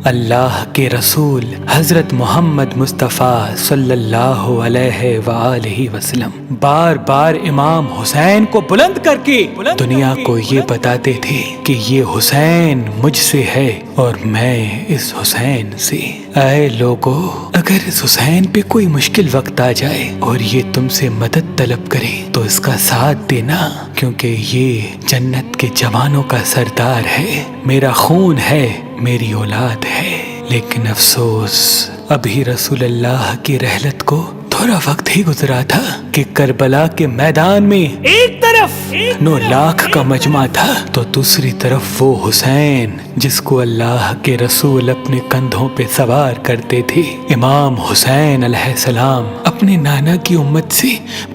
اللہ کے رسول حضرت محمد مصطفیٰ صلی اللہ علیہ وآلہ وسلم بار بار امام حسین کو بلند کر کے دنیا کو یہ بتاتے تھے کہ یہ حسین مجھ سے ہے اور میں اس حسین سے۔ اے لوگو، اگر اس حسین پہ کوئی مشکل وقت آ جائے اور یہ تم سے مدد طلب کرے تو اس کا ساتھ دینا، کیونکہ یہ جنت کے جوانوں کا سردار ہے، میرا خون ہے، میری اولاد ہے۔ لیکن افسوس، ابھی رسول اللہ کی رحلت کو تھوڑا وقت ہی گزرا تھا کہ کربلا کے میدان میں ایک طرف 9 لاکھ کا مجمع تھا تو دوسری طرف وہ حسین جس کو اللہ کے رسول اپنے کندھوں پہ سوار کرتے تھے۔ امام حسین علیہ السلام اپنے نانا کی امت سے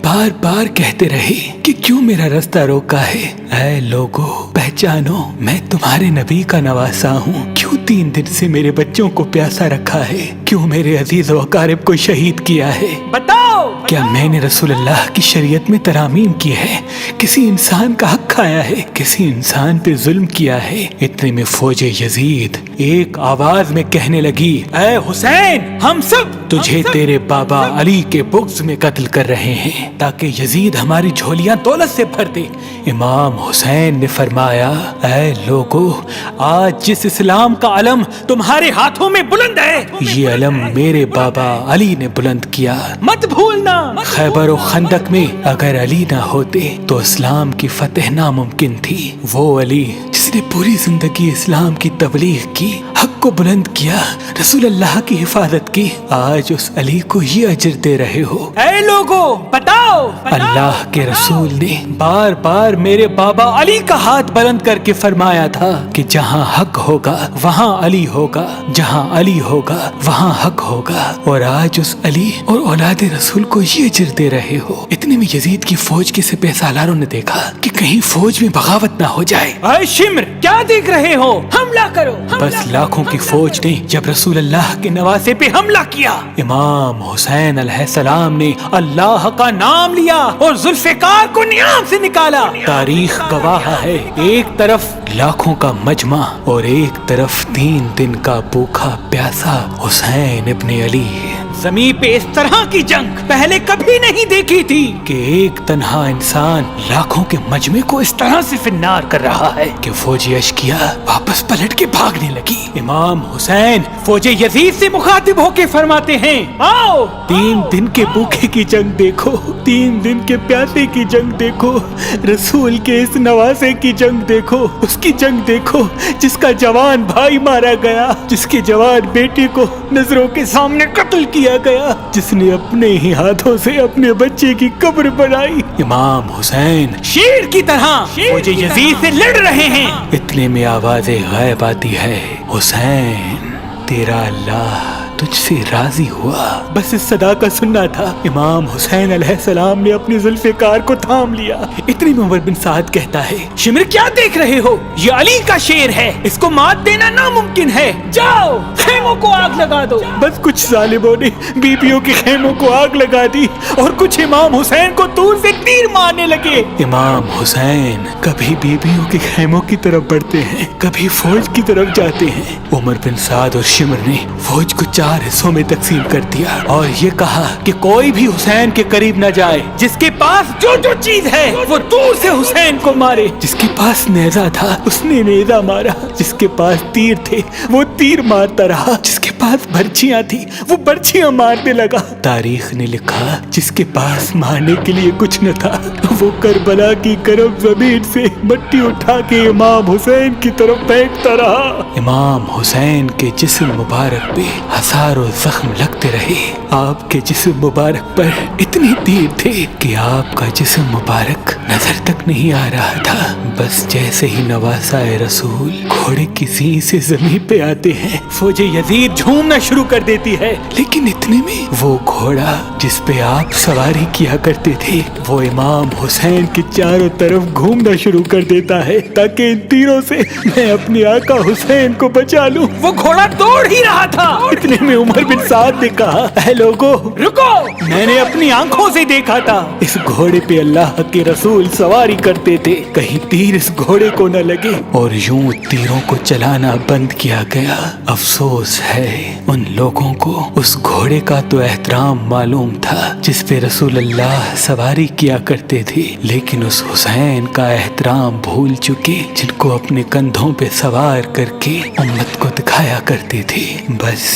بار بار کہتے رہے کہ کیوں میرا رستہ روکا ہے؟ اے لوگو، پہچانو، میں تمہارے نبی کا نواسا ہوں، کیوں 3 دن سے میرے بچوں کو پیاسا رکھا ہے؟ کیوں میرے عزیز و اقارب کو شہید کیا ہے؟ بتاؤ، کیا میں نے رسول اللہ کی شریعت میں ترامیم کی ہے؟ کسی انسان کا حق کھایا ہے؟ کسی انسان پہ ظلم کیا ہے؟ اتنے میں فوج یزید ایک آواز میں کہنے لگی، اے حسین، ہم سب تجھے تیرے بابا علی کے بغض میں قتل کر رہے ہیں تاکہ یزید ہماری جھولیاں دولت سے بھر دے۔ امام حسین نے فرمایا، اے لوگو، آج جس اسلام کا علم تمہارے ہاتھوں میں بلند ہے، یہ علم میرے بابا علی نے بلند کیا، مت بھولنا۔ خیبر و خندق میں اگر علی نہ ہوتے تو اسلام کی فتح ناممکن تھی۔ وہ علی جس نے پوری زندگی اسلام کی تبلیغ کی، حق کو بلند کیا، رسول اللہ کی حفاظت کی، آج اس علی کو یہ اجر دے رہے ہو۔ اے لوگو، بتاؤ، اللہ کے رسول نے بار بار میرے بابا علی کا ہاتھ بلند کر کے فرمایا تھا کہ جہاں حق ہوگا وہاں علی ہوگا، جہاں علی ہوگا وہاں حق ہوگا، اور آج اس علی اور اولاد رسول کو یہ اجر دے رہے ہو۔ اتنے میں یزید کی فوج کے سپہ سالاروں نے دیکھا کہ کہیں فوج میں بغاوت نہ ہو جائے۔ اے شمر، کیا دیکھ رہے ہو؟ حملہ کرو۔ بس لاکھوں کی فوج نے جب رسول اللہ کے نواسے پہ حملہ کیا، امام حسین علیہ السلام نے اللہ کا نام لیا اور ذوالفقار کو نیام سے نکالا۔ تاریخ گواہ ہے، ایک طرف لاکھوں کا مجمع اور ایک طرف 3 دن کا بھوکا پیاسا حسین ابن علی۔ زمین پہ اس طرح کی جنگ پہلے کبھی نہیں دیکھی تھی کہ ایک تنہا انسان لاکھوں کے مجمع کو اس طرح سے فنار کر رہا ہے کہ فوج اشکیا واپس پلٹ کے بھاگنے لگی۔ امام حسین فوج یزید سے مخاطب ہو کے فرماتے ہیں، آؤ، 3 دن کے بھوکے کی جنگ دیکھو، 3 دن کے پیاسے کی جنگ دیکھو، رسول کے اس نواسے کی جنگ دیکھو، اس کی جنگ دیکھو جس کا جوان بھائی مارا گیا، جس کے جوان بیٹے کو نظروں کے سامنے قتل کیا گیا، جس نے اپنے ہی ہاتھوں سے اپنے بچے کی قبر بنائی۔ امام حسین شیر کی طرح فوج یزید سے لڑ رہے ہیں۔ اتنے میں آواز غیب آتی ہے، حسین، تیرا اللہ تجھ سے راضی ہوا۔ بس اس صدا کا سننا تھا، امام حسین علیہ السلام نے اپنی ذوالفقار کو تھام لیا۔ اتنی میں عمر بن سعد کہتا ہے، شمر، کیا دیکھ رہے ہو؟ یہ علی کا شیر ہے، اس کو مات دینا ناممکن ہے، جاؤ خیموں کو آگ لگا دو۔ بس کچھ ظالموں نے بیبیوں کے خیموں کو آگ لگا دی اور کچھ امام حسین کو دور سے تیر مارنے لگے۔ امام حسین کبھی بیبیوں کے خیموں کی طرف بڑھتے ہیں، کبھی فوج کی طرف جاتے ہیں۔ عمر بن سعد اور شمر نے فوج کو 4 حصوں میں تقسیم کر دیا اور یہ کہا کہ کوئی بھی حسین کے قریب نہ جائے، جس کے پاس جو چیز ہے وہ دور سے حسین کو مارے۔ جس کے پاس نیزہ تھا اس نے نیزہ مارا، جس کے پاس تیر تھے وہ تیر مارتا رہا، جس کے پاس برچیاں تھی وہ برچیاں مارنے لگا۔ تاریخ نے لکھا جس کے پاس مارنے کے لیے کچھ نہ تھا وہ کربلا کی گرم زمین سے مٹی اٹھا کے امام حسین کی طرف پھینکتا رہا۔ امام حسین کے جسم مبارک پہ ہزاروں زخم لگتے رہے، آپ کے جسم مبارک پر اتنے تیر تھے کہ آپ کا جسم مبارک نظر تک نہیں آ رہا تھا۔ بس جیسے ہی نواسا رسول گھوڑے کی سینگ سے زمین پہ آتے ہیں، فوج یزید यजीद झूमना शुरू कर देती है। लेकिन इतने में वो घोड़ा जिस पे आप सवारी किया करते थे वो इमाम हुसैन के चारों तरफ घूमना शुरू कर देता है ताकि इन तीरों से मैं अपने आका हुसैन को बचा लूं। वो घोड़ा दौड़ ही रहा था। इतने में उमर बिन साद ने कहा, ऐ लोगो रुको, मैंने अपनी आंखों से देखा था इस घोड़े पे अल्लाह के रसूल सवारी करते थे, कहीं तीर इस घोड़े को न लगे। और यूं तीरों को चलाना बंद किया गया। अफसोस है उन लोगों को उस घोड़े का तो एहतराम मालूम था जिस पे रसूल अल्लाह सवारी किया करते थे, लेकिन उस हुसैन का एहतराम भूल चुके जिनको अपने कंधों पे सवार करके उम्मत को दिखाया करते थे। बस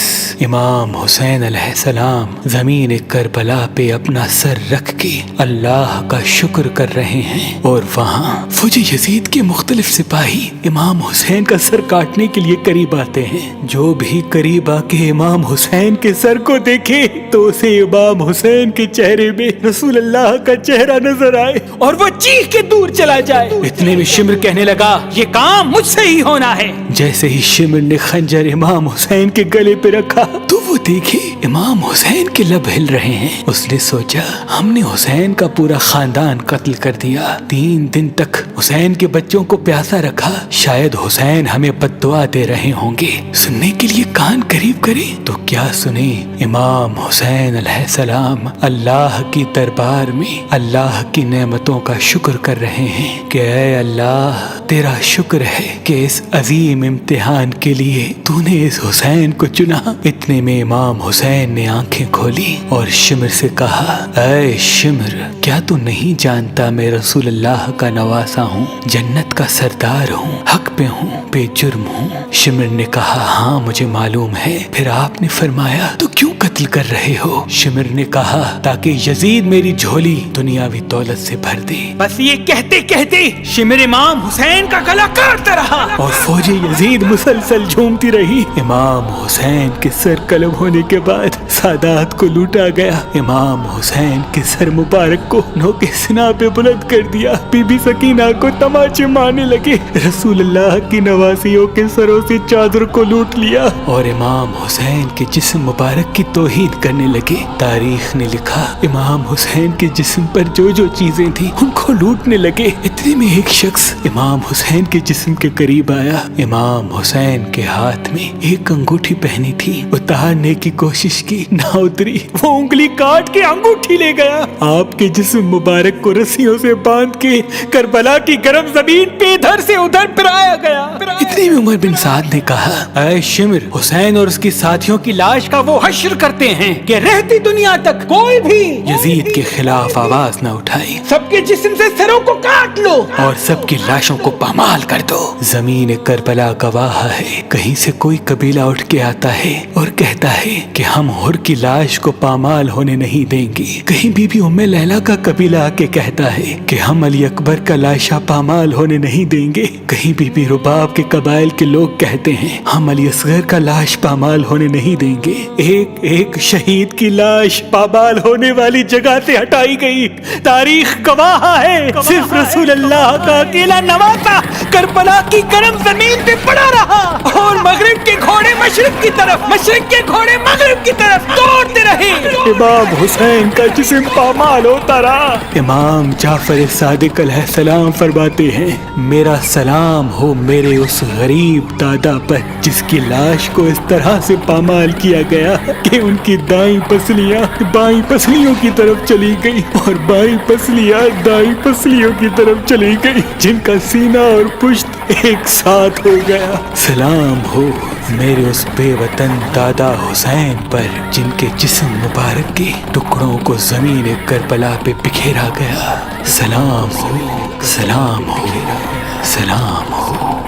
इमाम हुसैन अलैहिस्सलाम ज़मीन करबला पे अपना सर रख के अल्लाह का शुक्र कर रहे हैं और वहाँ फौज यजीद के मुख्तलिफ सिपाही इमाम हुसैन का सर काटने के लिए करीब आते हैं। जो भी करीब आके इमाम हुसैन के सर को देखे तो उसे इमाम हुसैन के चेहरे में रसूल अल्लाह का चेहरा नजर आए और वो चीख के दूर चला जाए। इतने में शिमर कहने लगा, ये काम मुझसे ही होना है। जैसे ही शिमर ने खंजर इमाम हुसैन के गले पे रखा तो वो देखे इमाम हुसैन के लब हिल रहे हैं। उसने सोचा, हमने हुसैन का पूरा खानदान कत्ल कर दिया, 3 दिन तक हुसैन के बच्चों को प्यासा रखा, शायद हुसैन हमें बद्दुआ दे रहे होंगे। सुनने के लिए कान करीब करे तो क्या सुने। इमाम हुसैन अलैहिस्सलाम अल्लाह की दरबार में अल्लाह की नेमतों का शुक्र कर रहे हैं कि ऐ अल्लाह तेरा शुक्र है कि इस अजीम इम्तिहान के लिए तूने इस हुसैन को चुना। इतने में इमाम हुसैन ने आंखें खोली और शिमर से कहा, ऐ शिमर, क्या तू नहीं जानता मैं रसूल अल्लाह का नवासा हूँ, जन्नत का सरदार हूँ, हक पे हूँ, बेजुर्म हूँ। शिमर ने कहा, हाँ मुझे मालूम है। फिर आपने फरमाया, तो क्यों कत्ल कर रहे हो? शिमर ने कहा, ताकि यजीद मेरी झोली दुनियावी दौलत से भर दे। बस ये कहते कहते शिमर इमाम हुसैन का गला काटता रहा और फौजी यजीद मुसलसल झूमती रही। इमाम हुसैन के सर कलम होने के बाद सादात को लूटा गया। इमाम हुसैन के सर मुबारक को नोके सिना पे बुलंद कर दिया। बीबी सकीना को तमाचे मारने लगे। रसूल अल्लाह की नवासियों के सरों से चादर को लूट लिया और इमाम हुसैन के जिस्म मुबारक की तौहीन करने लगे। तारीख ने लिखा, इमाम हुसैन के जिस्म पर जो जो चीजें थी उनको लूटने लगे। इतने में एक शख्स इमाम हुसैन के जिस्म के करीब आया। इमाम हुसैन के हाथ में एक अंगूठी पहनी थी, उतारने की कोशिश की, ना उतरी। वो उंगली काट के अंगूठी ले गया। आपके जिस्म मुबारक को रस्सियों से बांध के करबला की गर्म जमीन पे इधर से उधर फिराया गया। इतने में उमर बिन साद ने कहा, ऐ शिमर, हुसैन और उसके साथियों की लाश का वो हश्र करते हैं कि रहती दुनिया तक कोई भी यजीद के खिलाफ आवाज न उठाए। सबके जिस्म से सरों को काट लो और सबकी लाशों को पामाल कर दो। जमीन करबला गवाह है, कहीं से कोई कबीला उठ के आता है और कहता है कि हम हुर की लाश को पामाल होने नहीं देंगे। कहीं बीबी उम्मे लैला का कबीला आके कहता है कि हम अली अकबर का लाशा पामाल होने नहीं देंगे। कहीं बीबी रुबाब के कबाइल के लोग कहते हैं हम अली असगर का लाश पामाल होने नहीं देंगे। एक एक शहीद की लाश पामाल होने वाली जगह से हटाई गई। तारीख गवाह है, सिर्फ रसूल अल्लाह का अकेला नवासा करबला की गर्म जमीन पे पड़ा रहा और मगरिब के घोड़े मशरिक की तरफ, मशरिक के घोड़े मगरिब की तरफ दौड़ते रहे। इमाम हुसैन का जिस्म पामाल होता रहा। इमाम जाफर सादिक अलैहिस्सलाम फरमाते हैं, मेरा सलाम हो मेरे उस गरीब दादा पर जिसकी लाश को इस तरह से पामाल किया गया कि उनकी दाईं पसलियां बाईं पसलियों की तरफ चली गई और बाईं पसलियां दाईं पसलियों की तरफ चली गई, जिनका सीना और पुश्त एक साथ हो गया। सलाम हो मेरे उस बेवतन दादा हुसैन पर जिनके जिस्म मुबारक के टुकड़ों को जमीन करबला पे बिखेरा गया। सलाम हो, सलाम हो, सलाम हो।